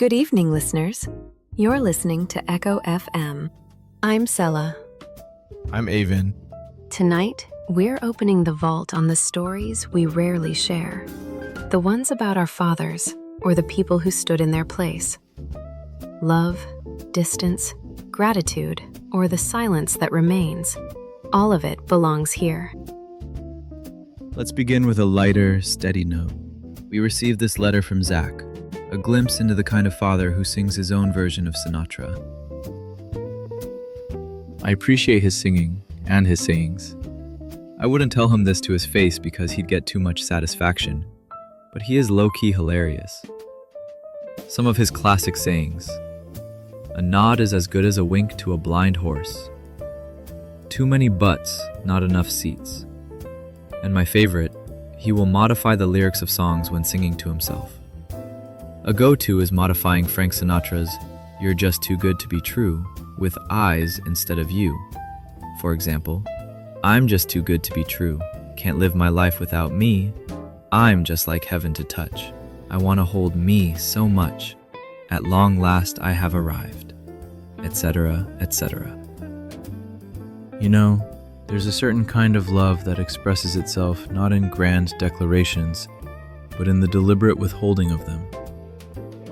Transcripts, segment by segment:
Good evening, listeners. You're listening to Echo FM. I'm Sella. I'm Avon. Tonight, we're opening the vault on the stories we rarely share. The ones about our fathers or the people who stood in their place. Love, distance, gratitude, or the silence that remains. All of it belongs here. Let's begin with a lighter, steady note. We received this letter from Zach, a glimpse into the kind of father who sings his own version of Sinatra. I appreciate his singing and his sayings. I wouldn't tell him this to his face because he'd get too much satisfaction, but he is low-key hilarious. Some of his classic sayings. A nod is as good as a wink to a blind horse. Too many butts, not enough seats. And my favorite, he will modify the lyrics of songs when singing to himself. A go-to is modifying Frank Sinatra's "You're Just Too Good to Be True" with "I's" instead of "you." For example, I'm just too good to be true. Can't live my life without me. I'm just like heaven to touch. I want to hold me so much. At long last I have arrived. Etc., etc. You know, there's a certain kind of love that expresses itself not in grand declarations, but in the deliberate withholding of them.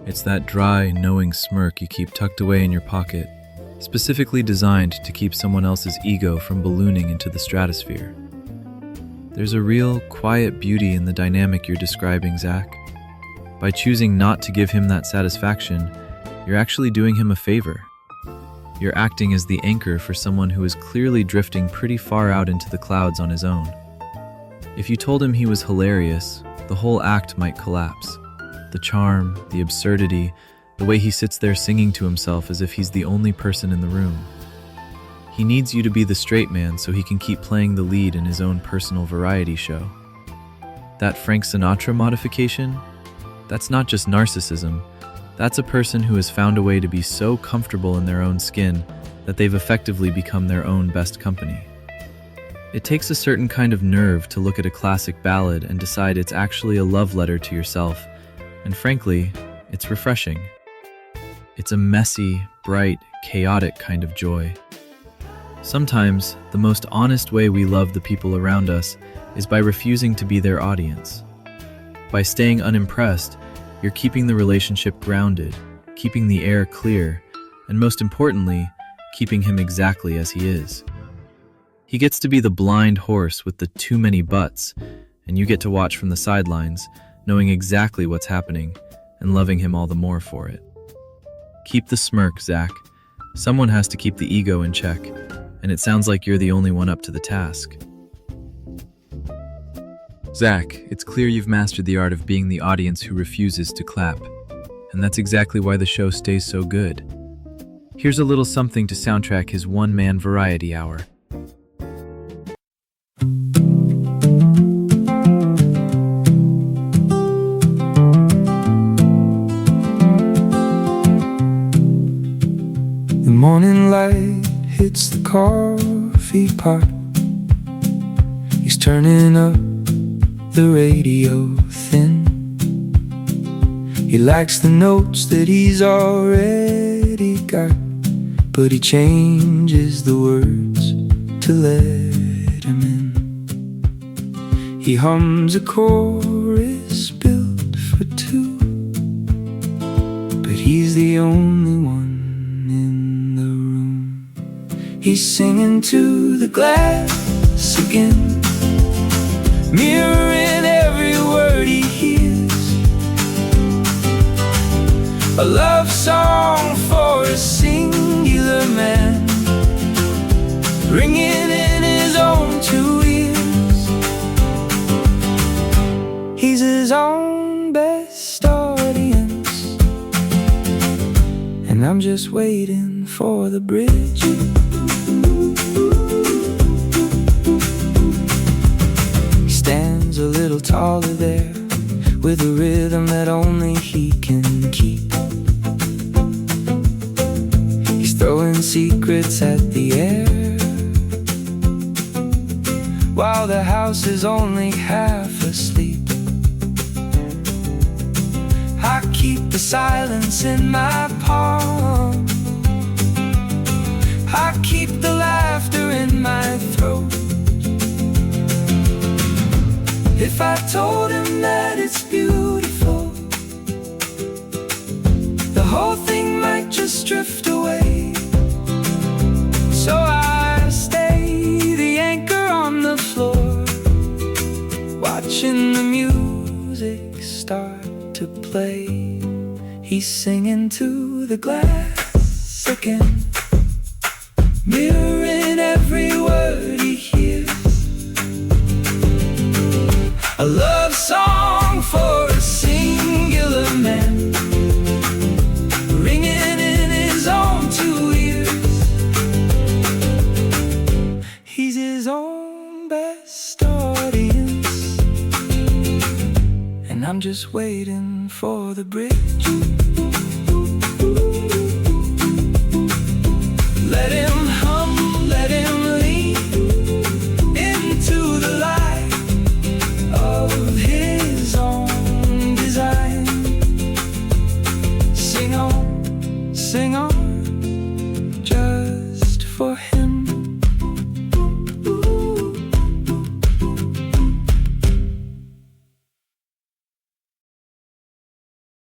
It's that dry, knowing smirk you keep tucked away in your pocket, specifically designed to keep someone else's ego from ballooning into the stratosphere. There's a real, quiet beauty in the dynamic you're describing, Zach. By choosing not to give him that satisfaction, you're actually doing him a favor. You're acting as the anchor for someone who is clearly drifting pretty far out into the clouds on his own. If you told him he was hilarious, the whole act might collapse. The charm, the absurdity, the way he sits there singing to himself as if he's the only person in the room. He needs you to be the straight man so he can keep playing the lead in his own personal variety show. That Frank Sinatra modification? That's not just narcissism. That's a person who has found a way to be so comfortable in their own skin that they've effectively become their own best company. It takes a certain kind of nerve to look at a classic ballad and decide it's actually a love letter to yourself, and frankly, it's refreshing. It's a messy, bright, chaotic kind of joy. Sometimes, the most honest way we love the people around us is by refusing to be their audience. By staying unimpressed, you're keeping the relationship grounded, keeping the air clear, and most importantly, keeping him exactly as he is. He gets to be the blind horse with the too many butts, and you get to watch from the sidelines, knowing exactly what's happening and loving him all the more for it. Keep the smirk, Zach. Someone has to keep the ego in check, and it sounds like you're the only one up to the task. Zach, it's clear you've mastered the art of being the audience who refuses to clap, and that's exactly why the show stays so good. Here's a little something to soundtrack his one-man variety hour. The morning light hits the coffee pot. He's turning up the radio thin. He likes the notes that he's already got, but he changes the words to let him in. He hums a chorus built for two, but he's the only one in the room. He's singing to the glass again, mirroring every word he hears. A love song for a singular man, ringing in his own 2 ears. He's his own best audience, and I'm just waiting for the bridge. He stands a little taller there, with a rhythm that only he can keep. He's throwing secrets at the air, while the house is only half asleep. I keep the silence in my palm. I keep the laughter in my throat. If I told him that it's beautiful, the whole thing might just drift away. So I stay the anchor on the floor, watching the music start to play. He's singing to the glass again, mirroring every word he hears. A love song for a singular man, ringing in his own two ears. He's his own best audience, and I'm just waiting for the bridge. Let him hum, let him lean into the light of his own design. Sing on, just for him.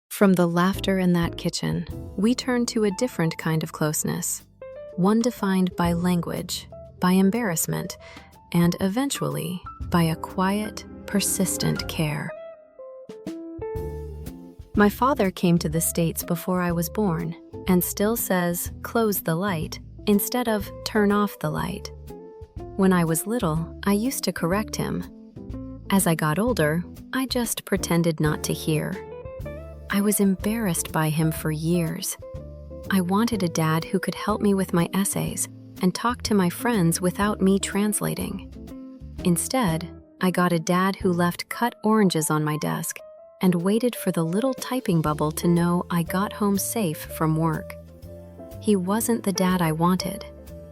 From the laughter in that kitchen, we turn to a different kind of closeness, one defined by language, by embarrassment, and eventually by a quiet, persistent care. My father came to the States before I was born and still says, "Close the light," instead of "turn off the light." When I was little, I used to correct him. As I got older, I just pretended not to hear. I was embarrassed by him for years. I wanted a dad who could help me with my essays and talk to my friends without me translating. Instead, I got a dad who left cut oranges on my desk and waited for the little typing bubble to know I got home safe from work. He wasn't the dad I wanted,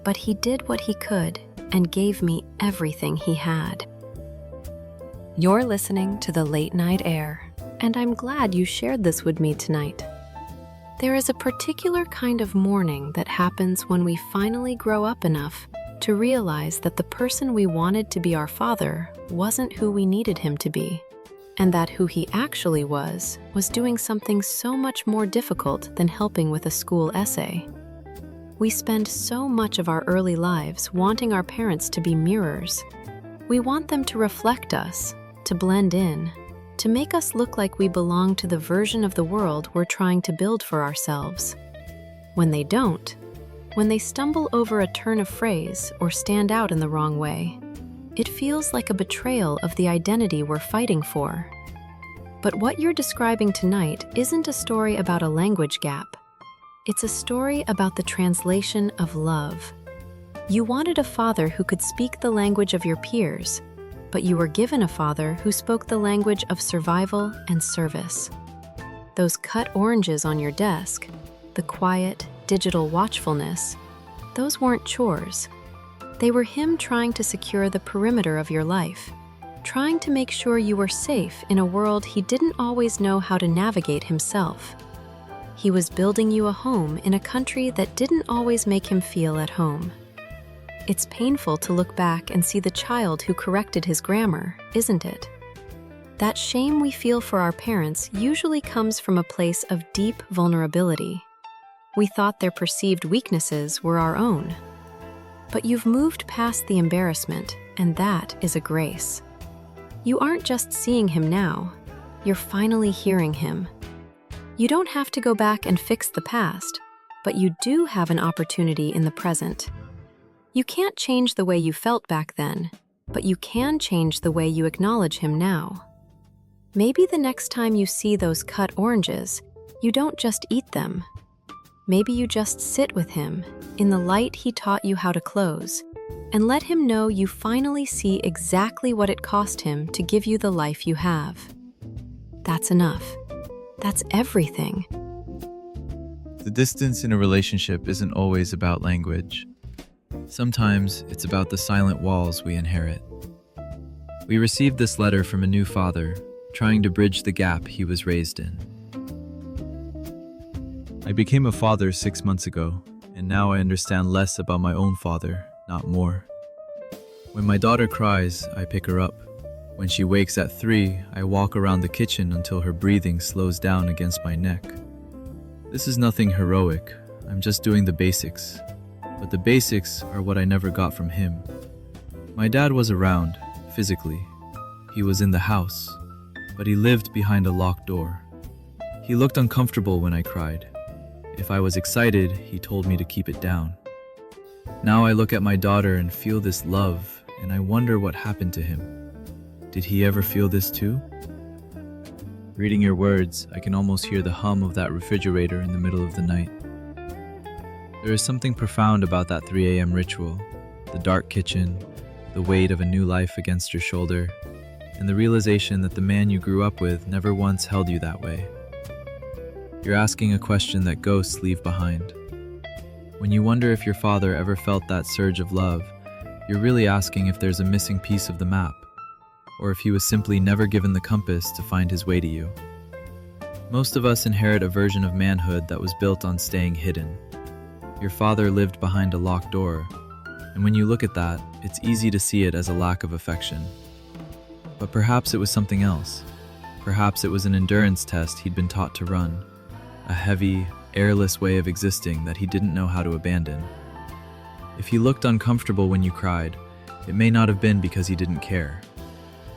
but he did what he could and gave me everything he had. You're listening to the Late Night Air, and I'm glad you shared this with me tonight. There is a particular kind of mourning that happens when we finally grow up enough to realize that the person we wanted to be our father wasn't who we needed him to be, and that who he actually was doing something so much more difficult than helping with a school essay. We spend so much of our early lives wanting our parents to be mirrors. We want them to reflect us, to blend in, to make us look like we belong to the version of the world we're trying to build for ourselves. When they don't, when they stumble over a turn of phrase or stand out in the wrong way, it feels like a betrayal of the identity we're fighting for. But what you're describing tonight isn't a story about a language gap. It's a story about the translation of love. You wanted a father who could speak the language of your peers, but you were given a father who spoke the language of survival and service. Those cut oranges on your desk, the quiet, digital watchfulness, those weren't chores. They were him trying to secure the perimeter of your life, trying to make sure you were safe in a world he didn't always know how to navigate himself. He was building you a home in a country that didn't always make him feel at home. It's painful to look back and see the child who corrected his grammar, isn't it? That shame we feel for our parents usually comes from a place of deep vulnerability. We thought their perceived weaknesses were our own. But you've moved past the embarrassment, and that is a grace. You aren't just seeing him now, you're finally hearing him. You don't have to go back and fix the past, but you do have an opportunity in the present. You can't change the way you felt back then, but you can change the way you acknowledge him now. Maybe the next time you see those cut oranges, you don't just eat them. Maybe you just sit with him in the light he taught you how to close, and let him know you finally see exactly what it cost him to give you the life you have. That's enough. That's everything. The distance in a relationship isn't always about language. Sometimes it's about the silent walls we inherit. We received this letter from a new father, trying to bridge the gap he was raised in. I became a father 6 months ago, and now I understand less about my own father, not more. When my daughter cries, I pick her up. When she wakes at 3, I walk around the kitchen until her breathing slows down against my neck. This is nothing heroic, I'm just doing the basics. But the basics are what I never got from him. My dad was around, physically. He was in the house, but he lived behind a locked door. He looked uncomfortable when I cried. If I was excited, he told me to keep it down. Now I look at my daughter and feel this love, and I wonder what happened to him. Did he ever feel this too? Reading your words, I can almost hear the hum of that refrigerator in the middle of the night. There is something profound about that 3 a.m. ritual, the dark kitchen, the weight of a new life against your shoulder, and the realization that the man you grew up with never once held you that way. You're asking a question that ghosts leave behind. When you wonder if your father ever felt that surge of love, you're really asking if there's a missing piece of the map, or if he was simply never given the compass to find his way to you. Most of us inherit a version of manhood that was built on staying hidden. Your father lived behind a locked door, and when you look at that, it's easy to see it as a lack of affection. But perhaps it was something else. Perhaps it was an endurance test he'd been taught to run, a heavy, airless way of existing that he didn't know how to abandon. If he looked uncomfortable when you cried, it may not have been because he didn't care.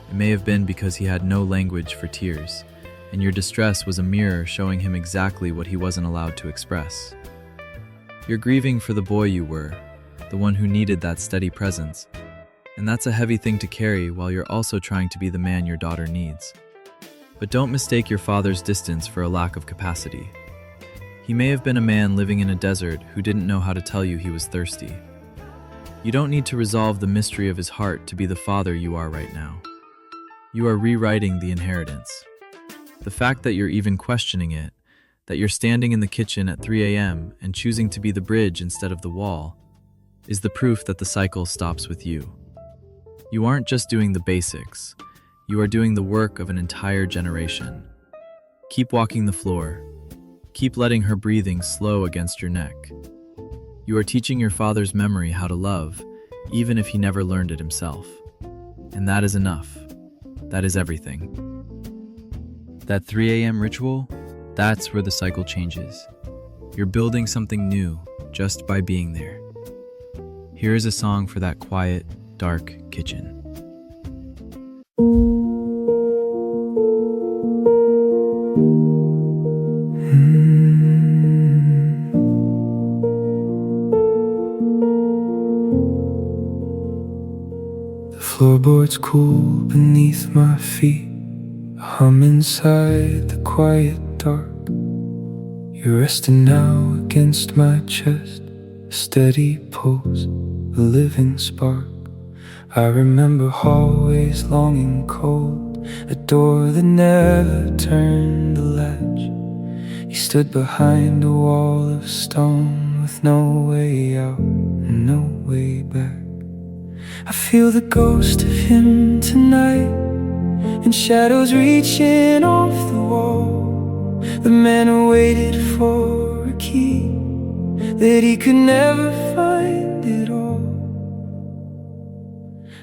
It may have been because he had no language for tears, and your distress was a mirror showing him exactly what he wasn't allowed to express. You're grieving for the boy you were, the one who needed that steady presence, and that's a heavy thing to carry while you're also trying to be the man your daughter needs. But don't mistake your father's distance for a lack of capacity. He may have been a man living in a desert who didn't know how to tell you he was thirsty. You don't need to resolve the mystery of his heart to be the father you are right now. You are rewriting the inheritance. The fact that you're even questioning it, that you're standing in the kitchen at 3 a.m. and choosing to be the bridge instead of the wall, is the proof that the cycle stops with you. You aren't just doing the basics. You are doing the work of an entire generation. Keep walking the floor. Keep letting her breathing slow against your neck. You are teaching your father's memory how to love, even if he never learned it himself. And that is enough. That is everything. That 3 a.m. ritual, that's where the cycle changes. You're building something new just by being there. Here is a song for that quiet, dark kitchen. The floorboards cool beneath my feet. I hum inside the quiet dark. You're resting now against my chest, a steady pulse, a living spark. I remember hallways long and cold, a door that never turned the latch. You stood behind a wall of stone with no way out and no way back. I feel the ghost of him tonight, and shadows reaching off the wall. The man who waited for a key that he could never find at all.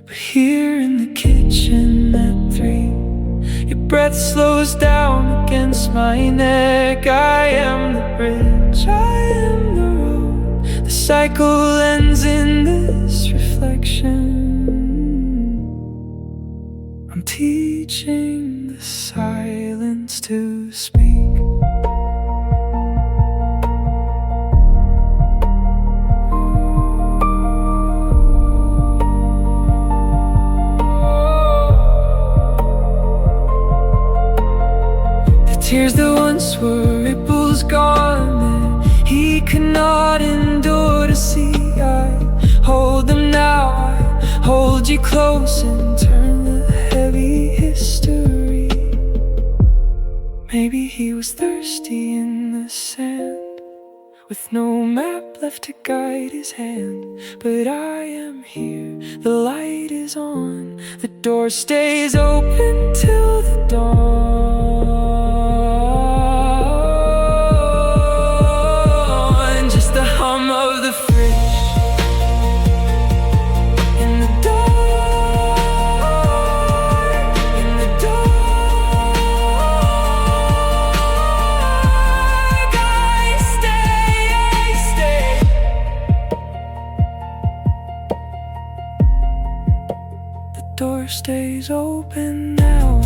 But here in the kitchen at 3, your breath slows down against my neck. I am the bridge, I am the road. The cycle ends in this reflection. I'm teaching the silence to speak. The tears that once were ripples gone, that he could not endure to see. I hold them now, I hold you close and turn the heavy history. Maybe he was thirsty in the sand, with no map left to guide his hand. But I am here, the light is on, the door stays open till the dawn. stays open now.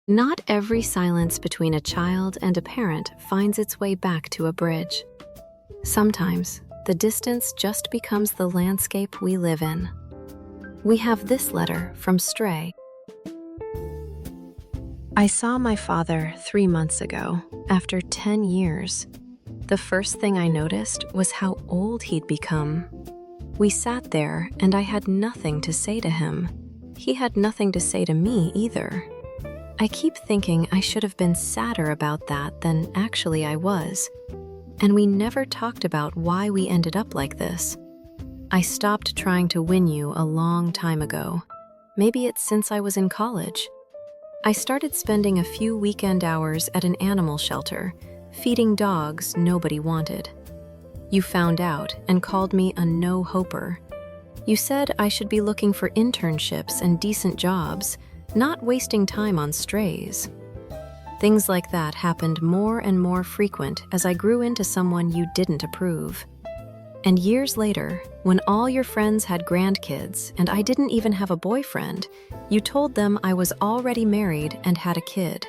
Not every silence between a child and a parent finds its way back to a bridge. Sometimes, the distance just becomes the landscape we live in. We have this letter from Stray. I saw my father 3 months ago, after 10 years. The first thing I noticed was how old he'd become. We sat there and I had nothing to say to him. He had nothing to say to me either. I keep thinking I should have been sadder about that than actually I was. And we never talked about why we ended up like this. I stopped trying to win you a long time ago. Maybe it's since I was in college. I started spending a few weekend hours at an animal shelter, feeding dogs nobody wanted. You found out and called me a no-hoper. You said I should be looking for internships and decent jobs, not wasting time on strays. Things like that happened more and more frequent as I grew into someone you didn't approve. And years later, when all your friends had grandkids and I didn't even have a boyfriend, you told them I was already married and had a kid.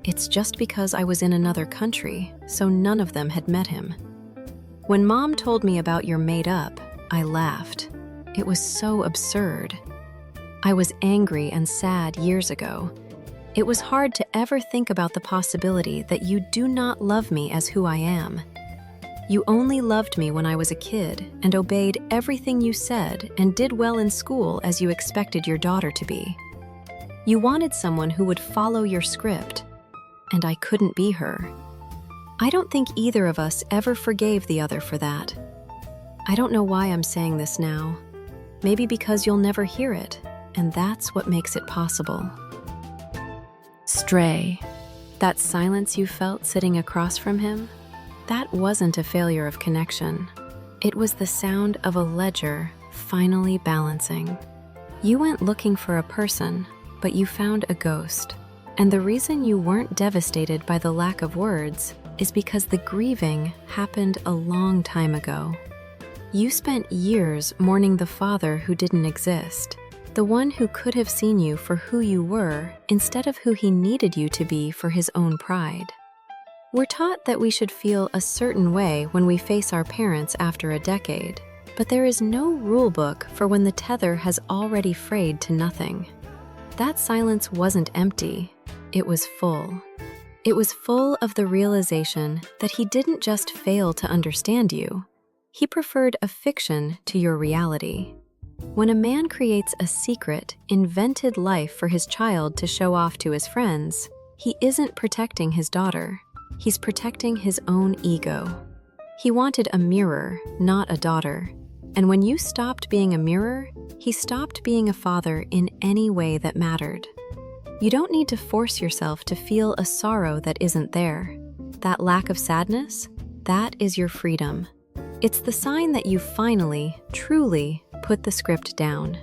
It's just because I was in another country, so none of them had met him. When Mom told me about your made-up, I laughed. It was so absurd. I was angry and sad years ago. It was hard to ever think about the possibility that you do not love me as who I am. You only loved me when I was a kid and obeyed everything you said and did well in school as you expected your daughter to be. You wanted someone who would follow your script, and I couldn't be her. I don't think either of us ever forgave the other for that. I don't know why I'm saying this now. Maybe because you'll never hear it, and that's what makes it possible. Stray, that silence you felt sitting across from him, that wasn't a failure of connection. It was the sound of a ledger finally balancing. You went looking for a person, but you found a ghost. And the reason you weren't devastated by the lack of words is because the grieving happened a long time ago. You spent years mourning the father who didn't exist, the one who could have seen you for who you were instead of who he needed you to be for his own pride. We're taught that we should feel a certain way when we face our parents after a decade, but there is no rule book for when the tether has already frayed to nothing. That silence wasn't empty, it was full. It was full of the realization that he didn't just fail to understand you, he preferred a fiction to your reality. When a man creates a secret, invented life for his child to show off to his friends, he isn't protecting his daughter. He's protecting his own ego. He wanted a mirror, not a daughter. And when you stopped being a mirror, he stopped being a father in any way that mattered. You don't need to force yourself to feel a sorrow that isn't there. That lack of sadness, that is your freedom. It's the sign that you finally, truly, put the script down.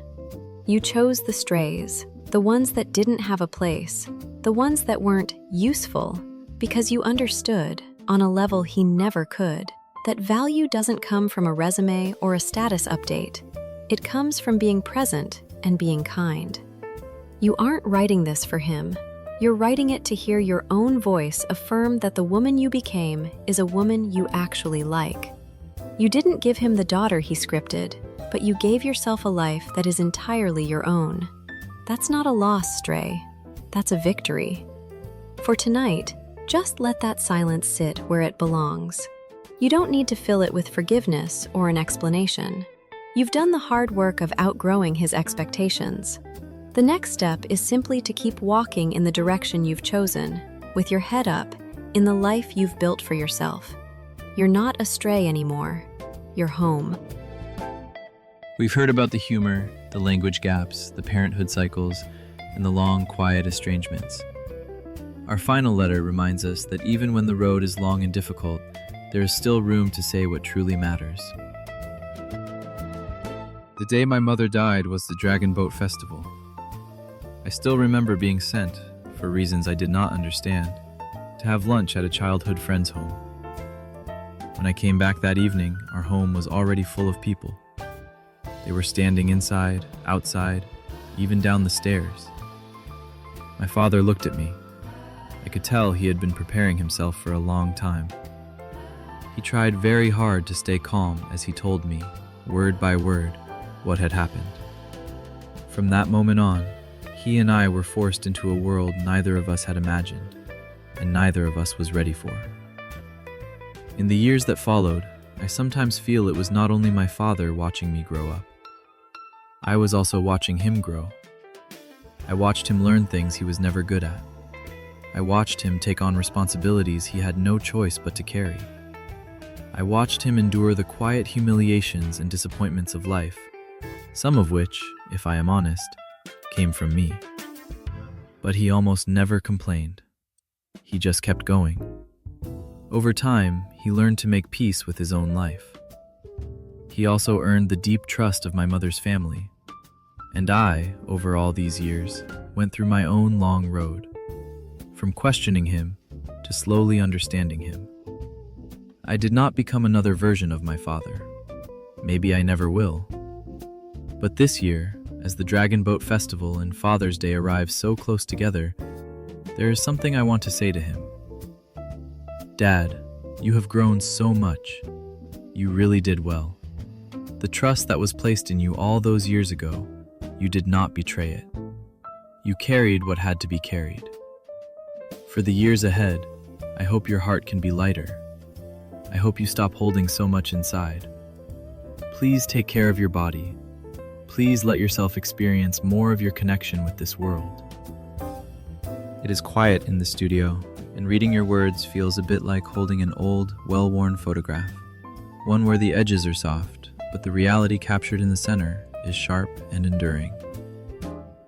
You chose the strays, the ones that didn't have a place, the ones that weren't useful, because you understood, on a level he never could, that value doesn't come from a resume or a status update. It comes from being present and being kind. You aren't writing this for him. You're writing it to hear your own voice affirm that the woman you became is a woman you actually like. You didn't give him the daughter he scripted, but you gave yourself a life that is entirely your own. That's not a loss, Stray. That's a victory. For tonight, just let that silence sit where it belongs. You don't need to fill it with forgiveness or an explanation. You've done the hard work of outgrowing his expectations. The next step is simply to keep walking in the direction you've chosen, with your head up, in the life you've built for yourself. You're not a stray anymore. You're home. We've heard about the humor, the language gaps, the parenthood cycles, and the long, quiet estrangements. Our final letter reminds us that even when the road is long and difficult, there is still room to say what truly matters. The day my mother died was the Dragon Boat Festival. I still remember being sent, for reasons I did not understand, to have lunch at a childhood friend's home. When I came back that evening, our home was already full of people. They were standing inside, outside, even down the stairs. My father looked at me. I could tell he had been preparing himself for a long time. He tried very hard to stay calm as he told me, word by word, what had happened. From that moment on, he and I were forced into a world neither of us had imagined, and neither of us was ready for. In the years that followed, I sometimes feel it was not only my father watching me grow up. I was also watching him grow. I watched him learn things he was never good at. I watched him take on responsibilities he had no choice but to carry. I watched him endure the quiet humiliations and disappointments of life, some of which, if I am honest, came from me. But he almost never complained. He just kept going. Over time, he learned to make peace with his own life. He also earned the deep trust of my mother's family. And I, over all these years, went through my own long road, from questioning him to slowly understanding him. I did not become another version of my father. Maybe I never will. But this year, as the Dragon Boat Festival and Father's Day arrive so close together, there is something I want to say to him. Dad, you have grown so much. You really did well. The trust that was placed in you all those years ago, you did not betray it. You carried what had to be carried. For the years ahead, I hope your heart can be lighter. I hope you stop holding so much inside. Please take care of your body. Please let yourself experience more of your connection with this world. It is quiet in the studio, and reading your words feels a bit like holding an old, well-worn photograph. One where the edges are soft, but the reality captured in the center is sharp and enduring.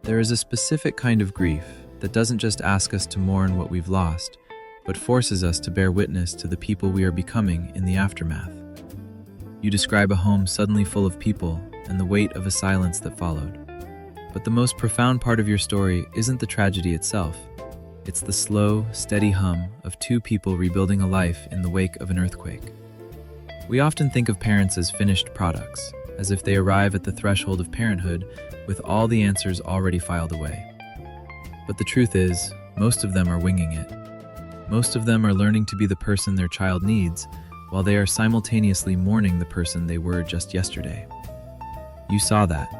There is a specific kind of grief that doesn't just ask us to mourn what we've lost, but forces us to bear witness to the people we are becoming in the aftermath. You describe a home suddenly full of people and the weight of a silence that followed. But the most profound part of your story isn't the tragedy itself. It's the slow, steady hum of two people rebuilding a life in the wake of an earthquake. We often think of parents as finished products, as if they arrive at the threshold of parenthood with all the answers already filed away. But the truth is, most of them are winging it. Most of them are learning to be the person their child needs, while they are simultaneously mourning the person they were just yesterday. You saw that.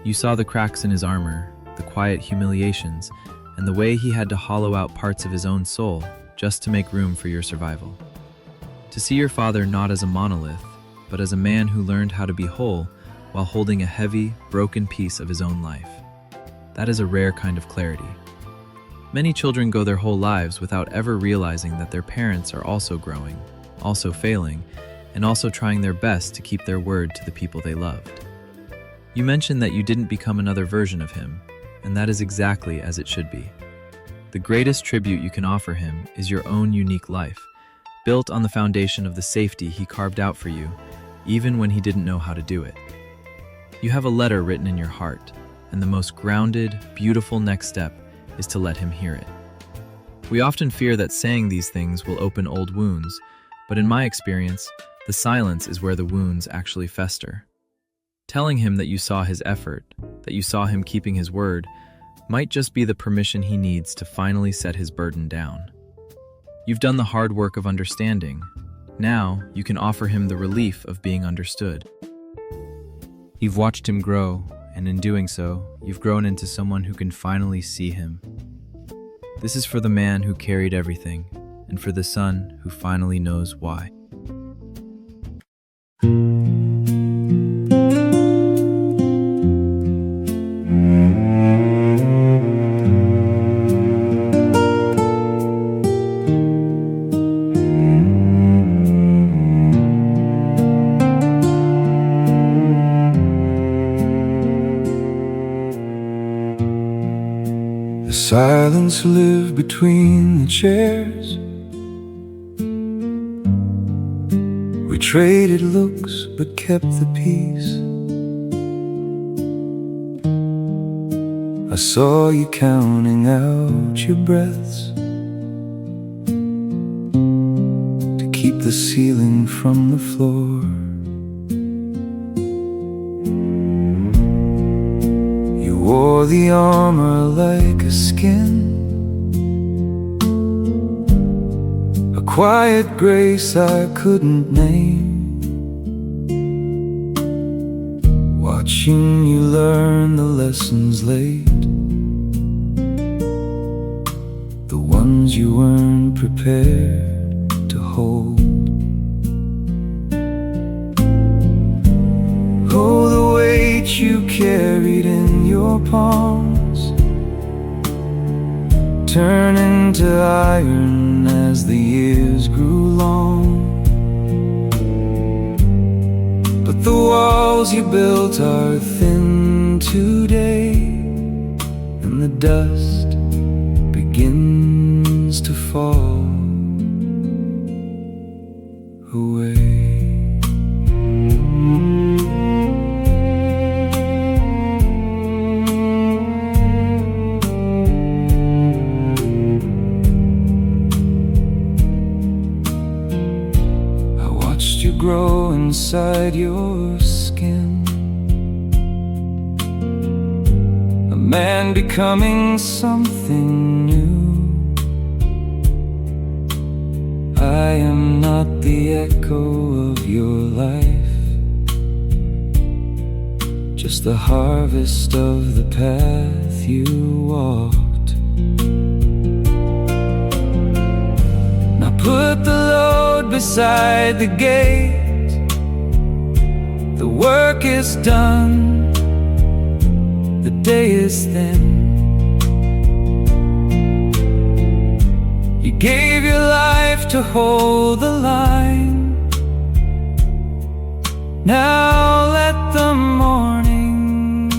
You saw the cracks in his armor, the quiet humiliations, and the way he had to hollow out parts of his own soul just to make room for your survival. To see your father not as a monolith, but as a man who learned how to be whole while holding a heavy, broken piece of his own life. That is a rare kind of clarity. Many children go their whole lives without ever realizing that their parents are also growing, also failing, and also trying their best to keep their word to the people they loved. You mentioned that you didn't become another version of him, and that is exactly as it should be. The greatest tribute you can offer him is your own unique life, built on the foundation of the safety he carved out for you, even when he didn't know how to do it. You have a letter written in your heart, and the most grounded, beautiful next step is to let him hear it. We often fear that saying these things will open old wounds, but in my experience, the silence is where the wounds actually fester. Telling him that you saw his effort, that you saw him keeping his word, might just be the permission he needs to finally set his burden down. You've done the hard work of understanding. Now, you can offer him the relief of being understood. You've watched him grow, and in doing so, you've grown into someone who can finally see him. This is for the man who carried everything, and for the son who finally knows why. The silence lived between the chairs. We traded looks but kept the peace. I saw you counting out your breaths to keep the ceiling from the floor. You wore the armor like a skin, a quiet grace I couldn't name. Watching you learn the lessons late, the ones you weren't prepared to hold. Oh, the weight you carried in your palms turned into iron as the years grew long. But the walls you built are thin today, and the dust begins to fall away. I watched you grow inside your skin, a man becoming something new. I am not the echo of your life, just the harvest of the path you walked. Now put the load beside the gate. The work is done, the day is thin. You gave your life to hold the line. Now let the morning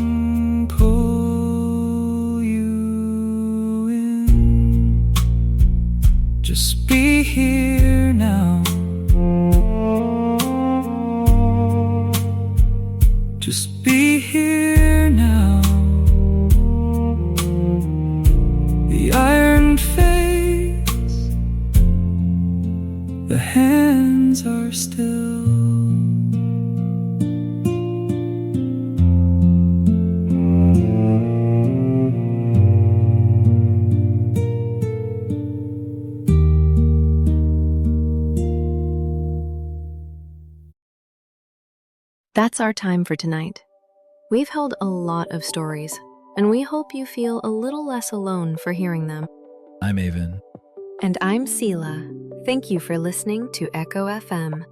pull you in. Just be here now. Just be here now. The iron fades, the hands are still. That's our time for tonight. We've held a lot of stories, and we hope you feel a little less alone for hearing them. I'm Avon. And I'm Sela. Thank you for listening to Echo FM.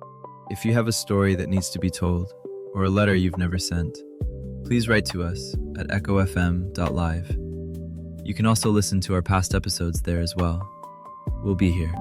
If you have a story that needs to be told, or a letter you've never sent, please write to us at echofm.live. You can also listen to our past episodes there as well. We'll be here.